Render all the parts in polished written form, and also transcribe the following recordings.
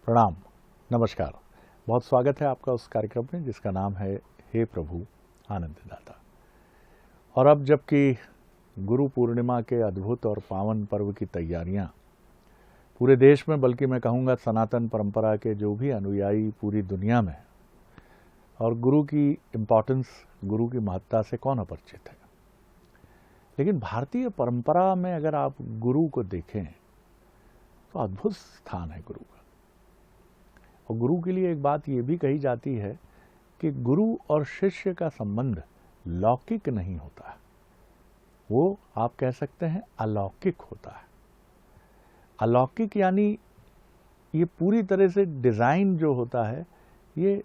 प्रणाम, नमस्कार। बहुत स्वागत है आपका उस कार्यक्रम में जिसका नाम है हे प्रभु आनंददाता। और अब जबकि गुरु पूर्णिमा के अद्भुत और पावन पर्व की तैयारियां पूरे देश में, बल्कि मैं कहूँगा सनातन परंपरा के जो भी अनुयायी पूरी दुनिया में, और गुरु की इम्पोर्टेंस, गुरु की महत्ता से कौन अपरिचित है। लेकिन भारतीय परंपरा में अगर आप गुरु को देखें तो अद्भुत स्थान है गुरु का। और गुरु के लिए एक बात ये भी कही जाती है कि गुरु और शिष्य का संबंध लौकिक नहीं होता है, वो आप कह सकते हैं अलौकिक होता है। अलौकिक यानी ये पूरी तरह से डिज़ाइन जो होता है ये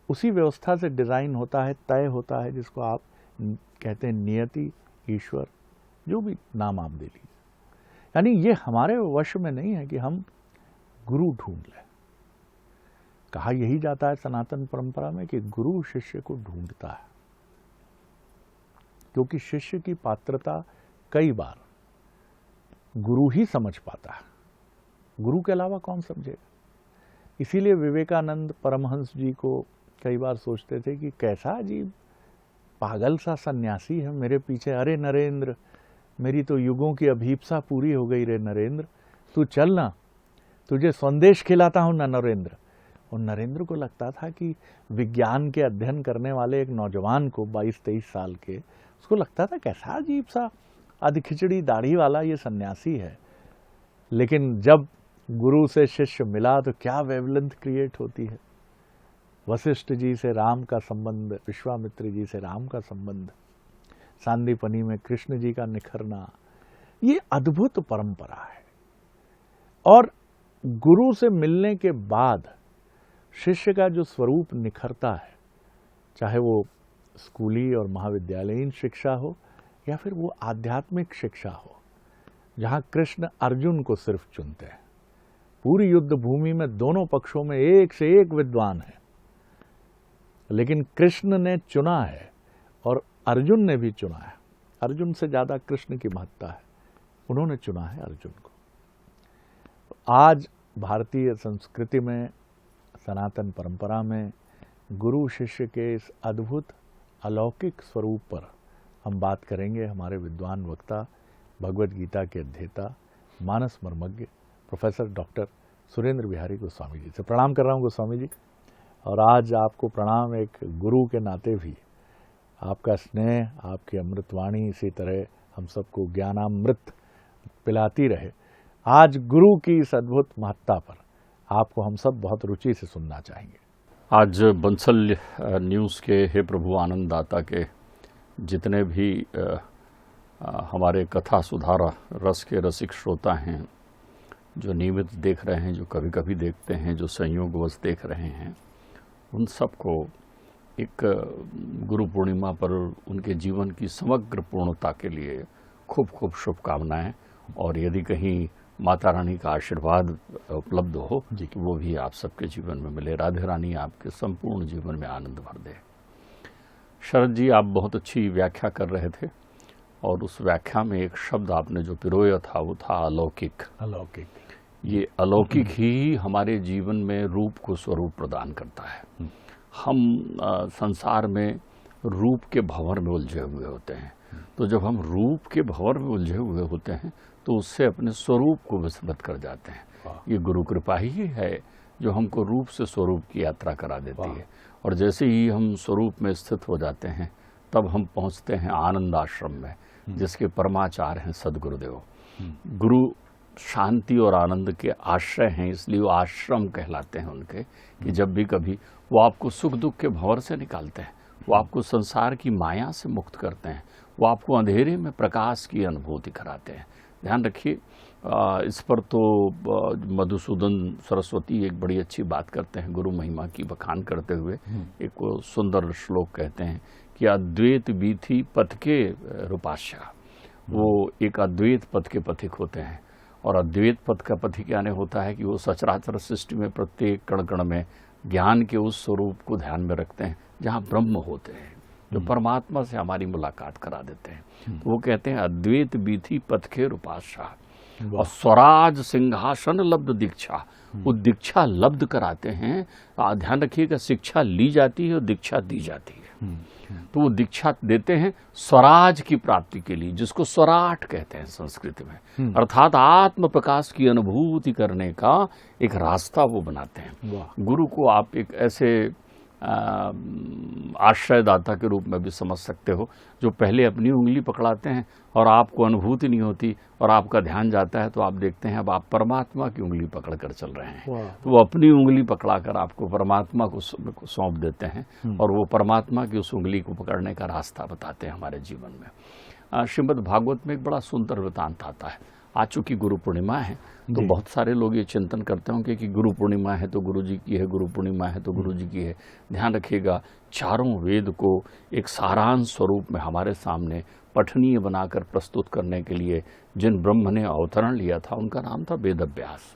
उसी व्यवस्था से डिज़ाइन होता है, तय होता है, जिसको आप कहते हैं नियति, ईश्वर, जो भी नाम आप दे लीजिए। यानी ये हमारे वश में नहीं है कि हम गुरु ढूंढ लें। कहा यही जाता है सनातन परंपरा में कि गुरु शिष्य को ढूंढता है, क्योंकि शिष्य की पात्रता कई बार गुरु ही समझ पाता है, गुरु के अलावा कौन समझेगा। इसीलिए विवेकानंद परमहंस जी को कई बार सोचते थे कि कैसा अजीब पागल सा सन्यासी है मेरे पीछे। अरे नरेंद्र, मेरी तो युगों की अभीप्सा पूरी हो गई रे नरेंद्र, तू चल ना, तुझे संदेश खिलाता हूं ना नरेंद्र। और नरेंद्र को लगता था कि विज्ञान के अध्ययन करने वाले एक नौजवान को, 22-23 साल के, उसको लगता था कैसा अजीब सा अधखिचड़ी दाढ़ी वाला ये सन्यासी है। लेकिन जब गुरु से शिष्य मिला तो क्या वेवलेंथ क्रिएट होती है। वशिष्ठ जी से राम का संबंध, विश्वामित्र जी से राम का संबंध, सांदीपनी में कृष्ण जी का निखरना, ये अद्भुत परंपरा है। और गुरु से मिलने के बाद शिष्य का जो स्वरूप निखरता है, चाहे वो स्कूली और महाविद्यालयीन शिक्षा हो या फिर वो आध्यात्मिक शिक्षा हो, जहाँ कृष्ण अर्जुन को सिर्फ चुनते हैं। पूरी युद्ध भूमि में दोनों पक्षों में एक से एक विद्वान है, लेकिन कृष्ण ने चुना है और अर्जुन ने भी चुना है। अर्जुन से ज्यादा कृष्ण की महत्ता है, उन्होंने चुना है अर्जुन को। आज भारतीय संस्कृति में, सनातन परंपरा में गुरु शिष्य के इस अद्भुत अलौकिक स्वरूप पर हम बात करेंगे हमारे विद्वान वक्ता, भगवद गीता के अध्येता, मानस मर्मज्ञ प्रोफेसर डॉक्टर सुरेंद्र बिहारी गोस्वामी जी से। प्रणाम कर रहा हूँ गोस्वामी जी। और आज आपको प्रणाम एक गुरु के नाते भी। आपका स्नेह, आपकी अमृतवाणी इसी तरह हम सबको ज्ञानामृत पिलाती रहे। आज गुरु की इस अद्भुत महत्ता पर आपको हम सब बहुत रुचि से सुनना चाहेंगे। आज बंसल न्यूज़ के हे प्रभु आनंददाता के जितने भी हमारे कथा सुधार रस के रसिक श्रोता हैं, जो नियमित देख रहे हैं, जो कभी कभी देखते हैं, जो संयोगवश देख रहे हैं, उन सबको एक गुरु पूर्णिमा पर उनके जीवन की समग्र पूर्णता के लिए खूब खूब शुभकामनाएं। और यदि कहीं माता रानी का आशीर्वाद उपलब्ध हो जी, कि वो भी आप सबके जीवन में मिले। राधे रानी आपके संपूर्ण जीवन में आनंद भर दे। शरद जी, आप बहुत अच्छी व्याख्या कर रहे थे और उस व्याख्या में एक शब्द आपने जो पिरोया था वो था अलौकिक। अलौकिक, ये अलौकिक ही हमारे जीवन में रूप को स्वरूप प्रदान करता है। हम संसार में रूप के भंवर में उलझे हुए होते हैं, तो जब हम रूप के भंवर में उलझे हुए होते हैं तो उससे अपने स्वरूप को विस्मृत कर जाते हैं। ये गुरु कृपा ही है जो हमको रूप से स्वरूप की यात्रा करा देती है। और जैसे ही हम स्वरूप में स्थित हो जाते हैं तब हम पहुंचते हैं आनंद आश्रम में, जिसके परमाचार्य हैं सदगुरुदेव। गुरु शांति और आनंद के आश्रय हैं, इसलिए वो आश्रम कहलाते हैं उनके, कि जब भी कभी वो आपको सुख दुख के भंवर से निकालते हैं, वो आपको संसार की माया से मुक्त करते हैं, वो आपको अंधेरे में प्रकाश की अनुभूति कराते हैं। ध्यान रखिए, इस पर तो मधुसूदन सरस्वती एक बड़ी अच्छी बात करते हैं, गुरु महिमा की बखान करते हुए एक सुंदर श्लोक कहते हैं कि अद्वैत बीथी पथ के रूपाशा। वो एक अद्वैत पथ के पथिक होते हैं। और अद्वैत पथ का पथिक यानी होता है कि वो सचराचर सृष्टि में प्रत्येक कण कण में ज्ञान के उस स्वरूप को ध्यान में रखते हैं जहाँ ब्रह्म होते हैं, जो परमात्मा से हमारी मुलाकात करा देते हैं। तो वो कहते हैं अद्वैत बीथी पथ के रूपाशा। और स्वराज सिंहासन लब्ध दीक्षा, वो दीक्षा लब्ध कराते हैं। ध्यान रखिएगा, शिक्षा ली जाती है और दीक्षा दी जाती है। तो वो दीक्षा देते हैं स्वराज की प्राप्ति के लिए, जिसको स्वराट कहते हैं संस्कृत में, अर्थात आत्म प्रकाश की अनुभूति करने का एक रास्ता वो बनाते हैं। गुरु को आप एक ऐसे आश्रयदाता के रूप में भी समझ सकते हो, जो पहले अपनी उंगली पकड़ाते हैं और आपको अनुभूति नहीं होती और आपका ध्यान जाता है तो आप देखते हैं अब आप परमात्मा की उंगली पकड़ कर चल रहे हैं। तो वो अपनी उंगली पकड़ाकर आपको परमात्मा को सौंप देते हैं और वो परमात्मा की उस उंगली को पकड़ने का रास्ता बताते हैं हमारे जीवन में। श्रीमद् भागवत में एक बड़ा सुंदर वृतांत आता है। आज चूंकि गुरु पूर्णिमा है तो बहुत सारे लोग ये चिंतन करते होंगे कि गुरु पूर्णिमा है तो गुरु जी की है, गुरु पूर्णिमा है तो गुरु जी की है। ध्यान रखिएगा, चारों वेद को एक सारांश स्वरूप में हमारे सामने पठनीय बनाकर प्रस्तुत करने के लिए जिन ब्रह्म ने अवतरण लिया था उनका नाम था वेदव्यास।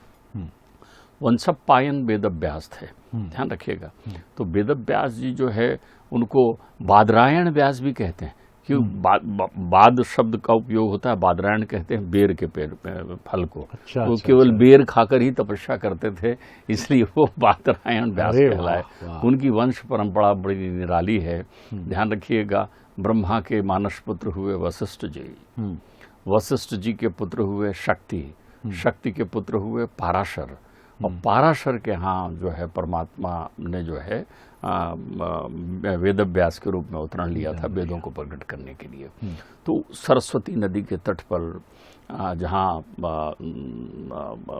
वंशपायन वेदव्यास थे। ध्यान रखिएगा, तो वेदव्यास जी जो है उनको बादरायण व्यास भी कहते हैं। क्यों? बाद शब्द का उपयोग होता है, बादरायण कहते हैं बेर के पेड़ फल को। वो केवल बेर खाकर ही तपस्या करते थे, इसलिए वो बादरायण व्यास कहलाए। उनकी वंश परंपरा बड़ी निराली है। ध्यान रखिएगा, ब्रह्मा के मानस पुत्र हुए वशिष्ठ जी, वशिष्ठ जी के पुत्र हुए शक्ति, शक्ति के पुत्र हुए पाराशर, और पाराशर के यहाँ जो है परमात्मा ने जो है वेदव्यास के रूप में अवतरण लिया था वेदों को प्रकट करने के लिए। तो सरस्वती नदी के तट पर जहाँ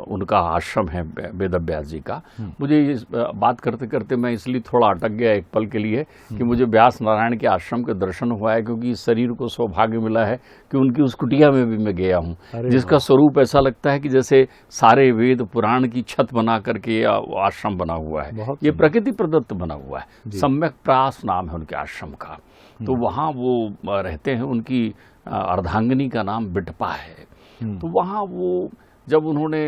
उनका आश्रम है वेदव्यास जी का, मुझे इस बात करते करते मैं इसलिए थोड़ा अटक गया एक पल के लिए कि मुझे व्यास नारायण के आश्रम के दर्शन हुआ है, क्योंकि इस शरीर को सौभाग्य मिला है कि उनकी उस कुटिया में भी मैं गया हूँ, जिसका स्वरूप ऐसा लगता है कि जैसे सारे वेद पुराण की छत बना करके आश्रम बना हुआ है। ये प्रकृति प्रदत्त बना हुआ है। सम्यक प्रास नाम है उनके आश्रम का। तो वहाँ वो रहते हैं, उनकी अर्धांगिनी का नाम बिटपा है। तो वहाँ वो जब उन्होंने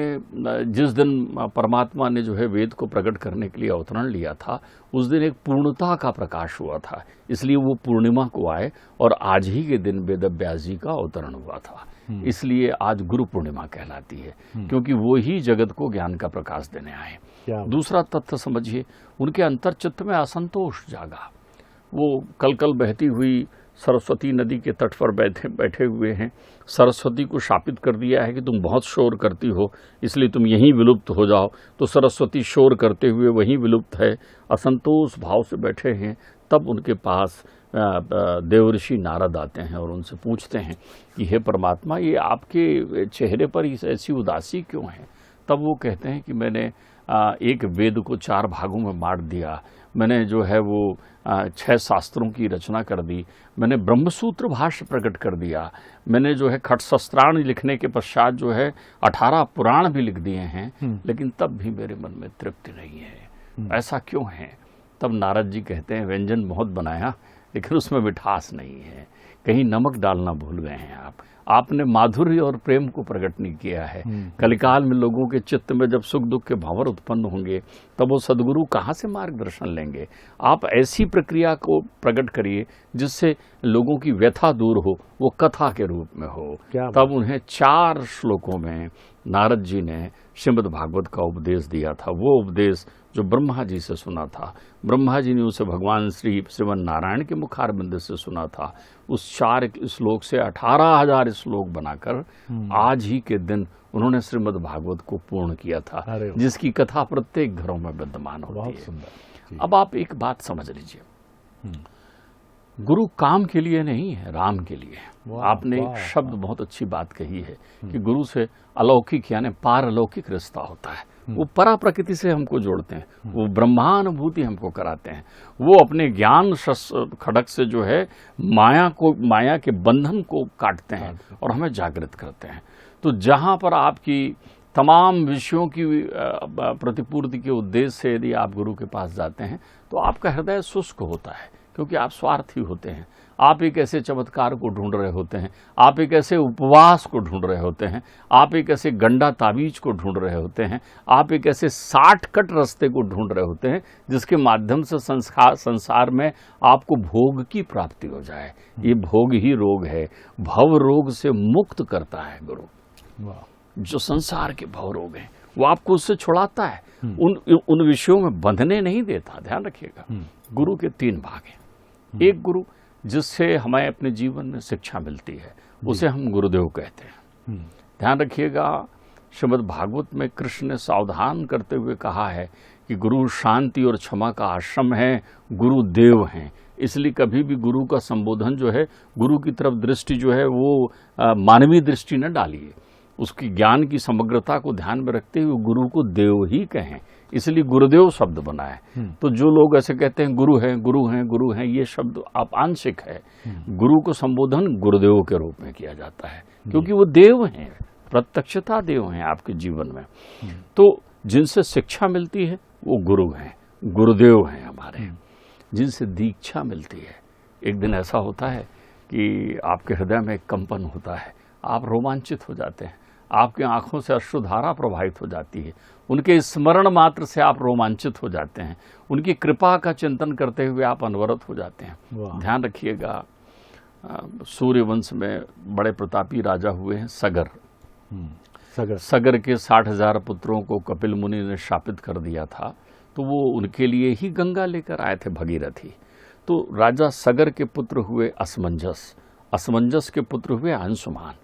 जिस दिन परमात्मा ने जो है वेद को प्रकट करने के लिए अवतरण लिया था, उस दिन एक पूर्णता का प्रकाश हुआ था, इसलिए वो पूर्णिमा को आए और आज ही के दिन वेदव्यास जी का अवतरण हुआ था। इसलिए आज गुरु पूर्णिमा कहलाती है, क्योंकि वो ही जगत को ज्ञान का प्रकाश देने आए। दूसरा तथ्य समझिए, उनके अंतर्चित्त में असंतोष जागा। वो कल कल बहती हुई सरस्वती नदी के तट पर बैठे हुए हैं। सरस्वती को शापित कर दिया है कि तुम बहुत शोर करती हो, इसलिए तुम यहीं विलुप्त हो जाओ। तो सरस्वती शोर करते हुए वहीं विलुप्त है, असंतोष भाव से बैठे हैं। तब उनके पास देवर्षि नारद आते हैं और उनसे पूछते हैं कि हे परमात्मा, ये आपके चेहरे पर ऐसी उदासी क्यों है? तब वो कहते हैं कि मैंने एक वेद को 4 भागों में बांट दिया, मैंने जो है वो 6 शास्त्रों की रचना कर दी, मैंने ब्रह्मसूत्र भाष्य प्रकट कर दिया, मैंने जो है खट्शस्त्राण लिखने के पश्चात जो है 18 पुराण भी लिख दिए हैं, लेकिन तब भी मेरे मन में तृप्ति नहीं है। ऐसा क्यों है? तब नारद जी कहते हैं, व्यंजन बहुत बनाया लेकिन उसमें मिठास नहीं है, कहीं नमक डालना भूल गए हैं आपने माधुर्य और प्रेम को प्रकट नहीं किया है। कलिकाल में लोगों के चित्त में जब सुख दुख के भावर उत्पन्न होंगे तब वो सदगुरु कहाँ से मार्गदर्शन लेंगे? आप ऐसी प्रक्रिया को प्रकट करिए जिससे लोगों की व्यथा दूर हो, वो कथा के रूप में हो। तब उन्हें 4 श्लोकों में नारद जी ने श्रीमद् भागवत का उपदेश दिया था। वो उपदेश जो ब्रह्मा जी से सुना था, ब्रह्मा जी ने उसे भगवान श्रीमन नारायण के मुखारबिंद से सुना था। उस 4 श्लोक से 18,000 श्लोक बनाकर आज ही के दिन उन्होंने श्रीमद् भागवत को पूर्ण किया था, जिसकी कथा प्रत्येक घरों में विद्यमान होती है। अब आप एक बात समझ लीजिए, गुरु काम के लिए नहीं है, राम के लिए है। आपने एक शब्द बहुत अच्छी बात कही है कि गुरु से अलौकिक यानी पारलौकिक रिश्ता होता है। वो परा प्रकृति से हमको जोड़ते हैं, वो ब्रह्मानुभूति हमको कराते हैं, वो अपने ज्ञान खड़क से जो है माया के बंधन को काटते हैं और हमें जागृत करते हैं। तो जहाँ पर आपकी तमाम विषयों की प्रतिपूर्ति के उद्देश्य से यदि आप गुरु के पास जाते हैं तो आपका हृदय शुष्क होता है, क्योंकि आप स्वार्थी होते हैं। आप एक ऐसे चमत्कार को ढूंढ रहे होते हैं, आप एक ऐसे उपवास को ढूंढ रहे होते हैं, आप एक ऐसे गंडा ताबीज को ढूंढ रहे होते हैं, आप एक ऐसे शॉर्टकट रास्ते को ढूंढ रहे होते हैं जिसके माध्यम से संसार में आपको भोग की प्राप्ति हो जाए। ये भोग ही रोग है, भव रोग से मुक्त करता है गुरु। जो संसार के भवरोग हैं वो आपको उससे छुड़ाता है, उन विषयों में बंधने नहीं देता। ध्यान रखिएगा, गुरु के 3 भाग हैं। एक गुरु जिससे हमें अपने जीवन में शिक्षा मिलती है, उसे हम गुरुदेव कहते हैं। ध्यान रखिएगा, श्रीमद् भागवत में कृष्ण ने सावधान करते हुए कहा है कि गुरु शांति और क्षमा का आश्रम है, गुरु देव हैं। इसलिए कभी भी गुरु का संबोधन जो है, गुरु की तरफ दृष्टि जो है वो मानवीय दृष्टि न डालिए, उसकी ज्ञान की समग्रता को ध्यान में रखते हुए गुरु को देव ही कहें, इसलिए गुरुदेव शब्द बना है। तो जो लोग ऐसे कहते हैं गुरु हैं गुरु हैं गुरु हैं, ये शब्द आप आंशिक है। गुरु को संबोधन गुरुदेव के रूप में किया जाता है, क्योंकि वो देव हैं, प्रत्यक्षता देव हैं आपके जीवन में। तो जिनसे शिक्षा मिलती है वो गुरु हैं, गुरुदेव हैं हमारे। जिनसे दीक्षा मिलती है, एक दिन ऐसा होता है कि आपके हृदय में एक कंपन होता है, आप रोमांचित हो जाते हैं, आपकी आंखों से अश्रुधारा प्रवाहित हो जाती है, उनके स्मरण मात्र से आप रोमांचित हो जाते हैं, उनकी कृपा का चिंतन करते हुए आप अनवरत हो जाते हैं। ध्यान रखिएगा, सूर्यवंश में बड़े प्रतापी राजा हुए हैं सगर। सगर के 60,000 पुत्रों को कपिल मुनि ने शापित कर दिया था, तो वो उनके लिए ही गंगा लेकर आए थे, भगीरथी। तो राजा सगर के पुत्र हुए असमंजस, असमंजस के पुत्र हुए अंशुमान।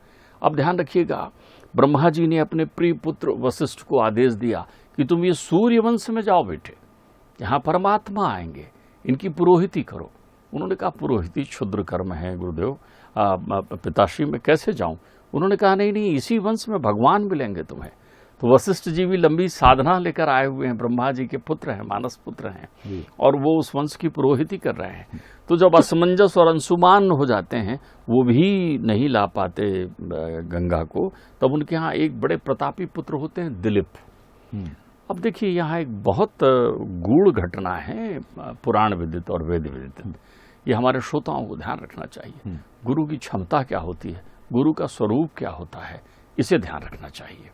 अब ध्यान रखिएगा, ब्रह्मा जी ने अपने प्रिय पुत्र वशिष्ठ को आदेश दिया कि तुम ये सूर्यवंश में जाओ बेटे, यहाँ परमात्मा आएंगे, इनकी पुरोहिती करो। उन्होंने कहा पुरोहिती क्षुद्र कर्म है गुरुदेव, पिताश्री मैं कैसे जाऊं? उन्होंने कहा नहीं, इसी वंश में भगवान मिलेंगे तुम्हें। तो वशिष्ठ जी भी लंबी साधना लेकर आए हुए हैं, ब्रह्मा जी के पुत्र हैं, मानस पुत्र हैं, और वो उस वंश की पुरोहिती कर रहे हैं। तो जब असमंजस और अंशुमान हो जाते हैं, वो भी नहीं ला पाते गंगा को, तब उनके यहाँ एक बड़े प्रतापी पुत्र होते हैं दिलीप। अब देखिए, यहाँ एक बहुत गूढ़ घटना है, पुराण विदित और वेद विदित। ये हमारे श्रोताओं को ध्यान रखना चाहिए। गुरु की क्षमता क्या होती है, गुरु का स्वरूप क्या होता है, इसे ध्यान रखना चाहिए।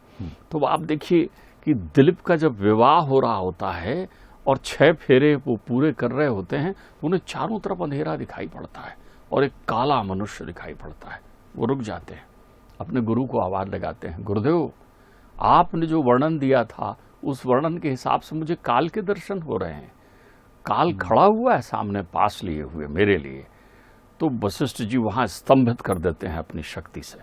तो आप देखिए कि दिलीप का जब विवाह हो रहा होता है और 6 फेरे वो पूरे कर रहे होते हैं, तो उन्हें चारों तरफ अंधेरा दिखाई पड़ता है और एक काला मनुष्य दिखाई पड़ता है। वो रुक जाते हैं, अपने गुरु को आवाज लगाते हैं, गुरुदेव आपने जो वर्णन दिया था उस वर्णन के हिसाब से मुझे काल के दर्शन हो रहे हैं, काल खड़ा हुआ है सामने पास लिए हुए मेरे लिए। तो वशिष्ठ जी वहां स्तंभित कर देते हैं अपनी शक्ति से,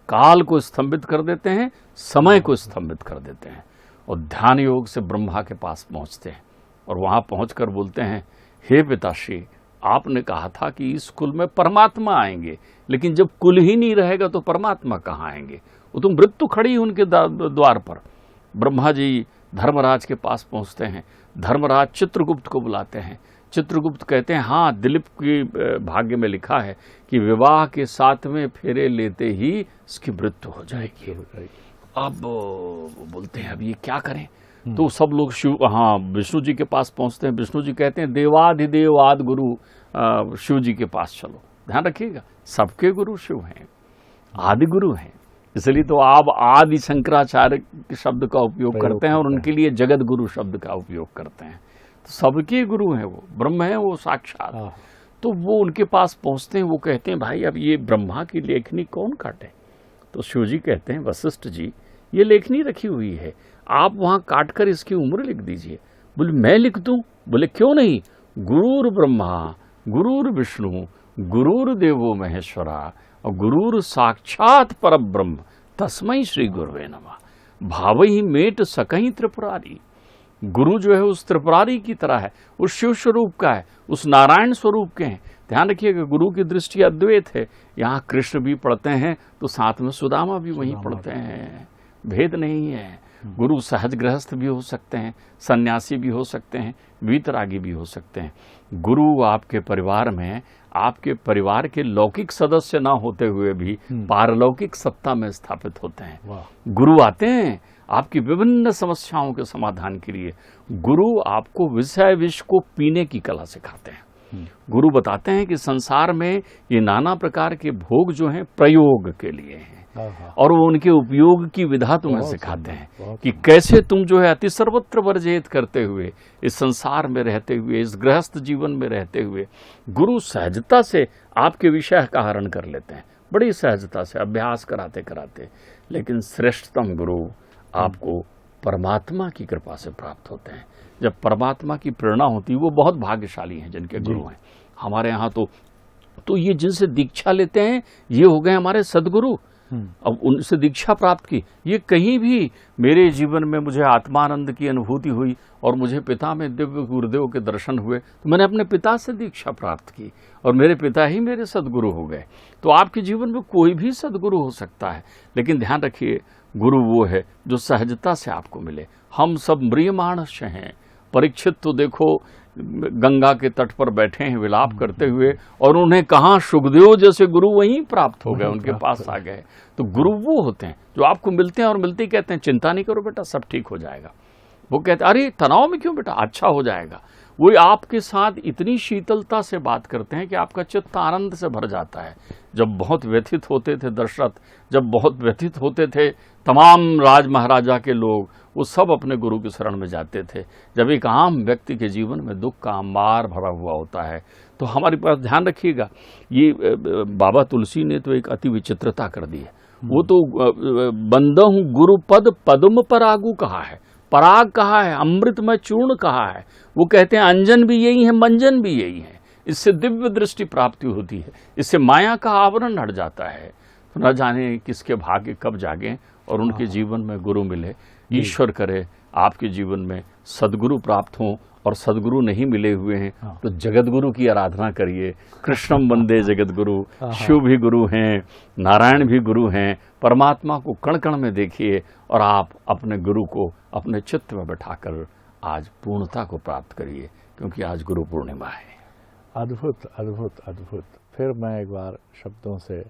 काल को स्तंभित कर देते हैं, समय को स्तंभित कर देते हैं, और ध्यान योग से ब्रह्मा के पास पहुंचते हैं। और वहां पहुंचकर बोलते हैं, हे पिताश्री आपने कहा था कि इस कुल में परमात्मा आएंगे, लेकिन जब कुल ही नहीं रहेगा तो परमात्मा कहाँ आएंगे? वो तो मृत्यु खड़ी उनके द्वार पर। ब्रह्मा जी धर्मराज के पास पहुंचते हैं, धर्मराज चित्रगुप्त को बुलाते हैं। चित्रगुप्त कहते हैं, हाँ दिलीप की भाग्य में लिखा है कि विवाह के 7वें फेरे लेते ही इसकी मृत्यु हो जाएगी। अब बोलते हैं अब ये क्या करें? तो सब लोग विष्णु जी के पास पहुंचते हैं। विष्णु जी कहते हैं, देवाधिदेव आदि गुरु शिव जी के पास चलो। ध्यान रखिएगा, सबके गुरु शिव हैं, आदि गुरु हैं, इसलिए तो आप आदि शंकराचार्य शब्द का उपयोग करते हैं और उनके लिए जगत गुरु शब्द का उपयोग करते हैं। तो सबके गुरु हैं, वो ब्रह्म है, वो साक्षात। तो वो उनके पास पहुंचते हैं, वो कहते हैं भाई अब ये ब्रह्मा की लेखनी कौन काटे? तो शिव जी कहते हैं, वशिष्ठ जी ये लेखनी रखी हुई है, आप वहां काटकर इसकी उम्र लिख दीजिए। बोले मैं लिख दूं? बोले क्यों नहीं, गुरुर ब्रह्मा गुरुर विष्णु गुरुर देवो महेश्वरा और गुरुर साक्षात परब्रह्म तस्मै श्री गुरुवे नमः। भावहि मेट सकहि त्रिपुरारी। गुरु जो है उस त्रिपुरारी की तरह है, उस शिव स्वरूप का है, उस नारायण स्वरूप के हैं। ध्यान रखिएगा, गुरु की दृष्टि अद्वैत है। यहाँ कृष्ण भी पढ़ते हैं तो साथ में सुदामा भी वहीं पढ़ते हैं, भेद नहीं है। गुरु सहज गृहस्थ भी हो सकते हैं, सन्यासी भी हो सकते हैं, वीतरागी भी हो सकते हैं। गुरु आपके परिवार में आपके परिवार के लौकिक सदस्य ना होते हुए भी पारलौकिक सत्ता में स्थापित होते हैं। गुरु आते हैं आपकी विभिन्न समस्याओं के समाधान के लिए। गुरु आपको विषय विष को पीने की कला सिखाते हैं। गुरु बताते हैं कि संसार में ये नाना प्रकार के भोग जो हैं प्रयोग के लिए हैं, और वो उनके उपयोग की विधा तुम्हें सिखाते हैं कि कैसे तुम जो है अति सर्वत्र वर्जित करते हुए इस संसार में रहते हुए, इस गृहस्थ जीवन में रहते हुए, गुरु सहजता से आपके विषय का हरण कर लेते हैं, बड़ी सहजता से अभ्यास कराते कराते। लेकिन श्रेष्ठतम गुरु आपको परमात्मा की कृपा से प्राप्त होते हैं। जब परमात्मा की प्रेरणा होती है, वो बहुत भाग्यशाली हैं जिनके गुरु हैं। हमारे यहाँ तो ये जिनसे दीक्षा लेते हैं, ये हो गए हमारे सदगुरु। अब उनसे दीक्षा प्राप्त की, ये कहीं भी मेरे जीवन में मुझे आत्मानंद की अनुभूति हुई और मुझे पिता में दिव्य गुरुदेव के दर्शन हुए, तो मैंने अपने पिता से दीक्षा प्राप्त की और मेरे पिता ही मेरे सदगुरु हो गए। तो आपके जीवन में कोई भी सदगुरु हो सकता है, लेकिन ध्यान रखिए, गुरु वो है जो सहजता से आपको मिले। हम सब म्रियमाणस्य हैं। परीक्षित तो देखो गंगा के तट पर बैठे हैं विलाप करते हुए, और उन्हें कहाँ सुखदेव जैसे गुरु वहीं प्राप्त हो गए, उनके पास आ गए। तो गुरु वो होते हैं जो आपको मिलते हैं और मिलते ही कहते हैं चिंता नहीं करो बेटा, सब ठीक हो जाएगा। वो कहते हैं अरे तनाव में क्यों बेटा, अच्छा हो जाएगा। वो आपके साथ इतनी शीतलता से बात करते हैं कि आपका चित्त आनंद से भर जाता है। जब बहुत व्यथित होते थे दशरथ, जब बहुत व्यथित होते थे तमाम राज महाराजा के लोग, वो सब अपने गुरु की शरण में जाते थे। जब एक आम व्यक्ति के जीवन में दुख का अंबार भरा हुआ होता है, तो हमारे पास ध्यान रखिएगा, ये बाबा तुलसी ने तो एक अति विचित्रता कर दी है। वो तो बंदहु गुरु पद पद्म परागु कहा है, पराग कहा है, अमृतमय चूर्ण कहा है। वो कहते हैं अंजन भी यही है, मंजन भी यही है। इससे दिव्य दृष्टि प्राप्ति होती है, इससे माया का आवरण हट जाता है। तो न जाने किसके भाग्य कब जागे और उनके जीवन में गुरु मिले। ईश्वर करे आपके जीवन में सदगुरु प्राप्त हों, और सदगुरु नहीं मिले हुए हैं तो जगत गुरु की आराधना करिए। कृष्णम वंदे जगत गुरु, शिव भी गुरु हैं, नारायण भी गुरु हैं। परमात्मा को कण कण में देखिए और आप अपने गुरु को अपने चित्त में बैठाकर आज पूर्णता को प्राप्त करिए, क्योंकि आज गुरु पूर्णिमा है। अद्भुत अद्भुत अद्भुत। फिर मैं एक बार शब्दों से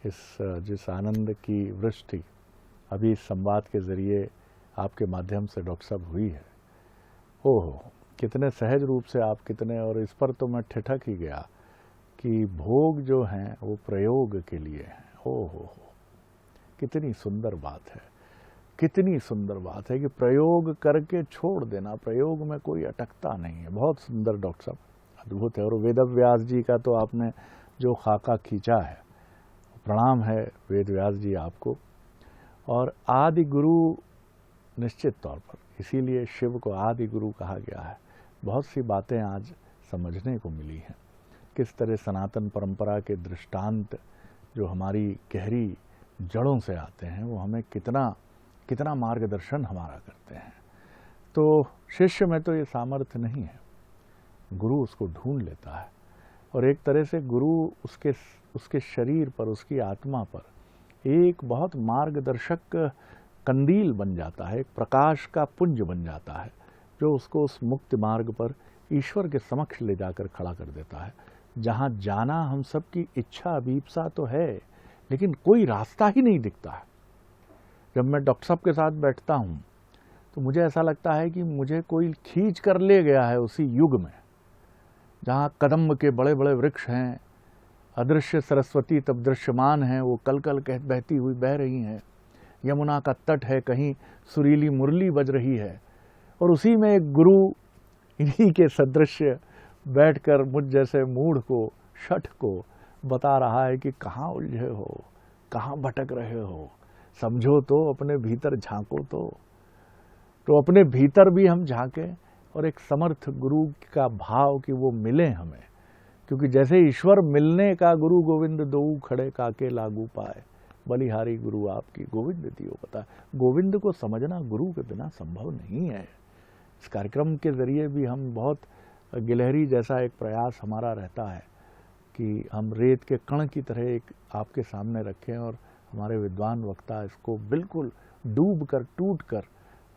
जिस आनंद की वृष्टि अभी इस संवाद के जरिए आपके माध्यम से डॉक्टर साहब हुई है, ओहो कितने सहज रूप से आप कितने, और इस पर तो मैं ठिठक ही गया कि भोग जो हैं वो प्रयोग के लिए हैं। ओहो कितनी सुंदर बात है, कितनी सुंदर बात है कि प्रयोग करके छोड़ देना, प्रयोग में कोई अटकता नहीं है। बहुत सुंदर डॉक्टर साहब, अद्भुत है। और वेदव्यास जी का तो आपने जो खाका खींचा है, प्रणाम है वेदव्यास जी आपको। और आदि गुरु निश्चित तौर पर, इसीलिए शिव को आदि गुरु कहा गया है। बहुत सी बातें आज समझने को मिली हैं, किस तरह सनातन परंपरा के दृष्टांत जो हमारी गहरी जड़ों से आते हैं, वो हमें कितना कितना मार्गदर्शन हमारा करते हैं। तो शिष्य में तो ये सामर्थ्य नहीं है, गुरु उसको ढूंढ लेता है, और एक तरह से गुरु उसके शरीर पर, उसकी आत्मा पर एक बहुत मार्गदर्शक कंदील बन जाता है, एक प्रकाश का पुंज बन जाता है, जो उसको उस मुक्ति मार्ग पर ईश्वर के समक्ष ले जाकर खड़ा कर देता है, जहाँ जाना हम सब की इच्छा अभीप्सा तो है, लेकिन कोई रास्ता ही नहीं दिखता है। जब मैं डॉक्टर साहब के साथ बैठता हूँ तो मुझे ऐसा लगता है कि मुझे कोई खींच कर ले गया है उसी युग में, जहाँ कदम्ब के बड़े बड़े वृक्ष हैं, अदृश्य सरस्वती तब दृश्यमान हैं, वो कल कल कह बहती हुई बह रही हैं, यमुना का तट है, कहीं सुरीली मुरली बज रही है, और उसी में एक गुरु इन्हीं के सदृश्य बैठकर मुझ जैसे मूढ़ को, शठ को बता रहा है कि कहाँ उलझे हो, कहाँ भटक रहे हो, समझो तो, अपने भीतर झांको तो अपने भीतर भी हम झांकें, और एक समर्थ गुरु का भाव कि वो मिले हमें। क्योंकि जैसे ईश्वर मिलने का गुरु गोविंद दोऊ खड़े काके लागू पाए, बलिहारी गुरु आपकी गोविंद दियो पता। गोविंद को समझना गुरु के बिना संभव नहीं है। इस कार्यक्रम के जरिए भी हम बहुत गिलहरी जैसा एक प्रयास हमारा रहता है कि हम रेत के कण की तरह एक आपके सामने रखें, और हमारे विद्वान वक्ता इसको बिल्कुल डूब कर, टूट कर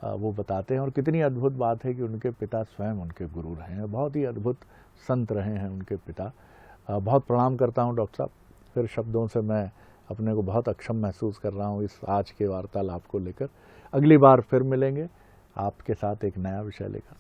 वो बताते हैं। और कितनी अद्भुत बात है कि उनके पिता स्वयं उनके गुरु रहे हैं, बहुत ही अद्भुत संत रहे हैं उनके पिता। बहुत प्रणाम करता हूं डॉक्टर साहब। फिर शब्दों से मैं अपने को बहुत अक्षम महसूस कर रहा हूं इस आज के वार्तालाप को लेकर। अगली बार फिर मिलेंगे आपके साथ एक नया विषय लेकर।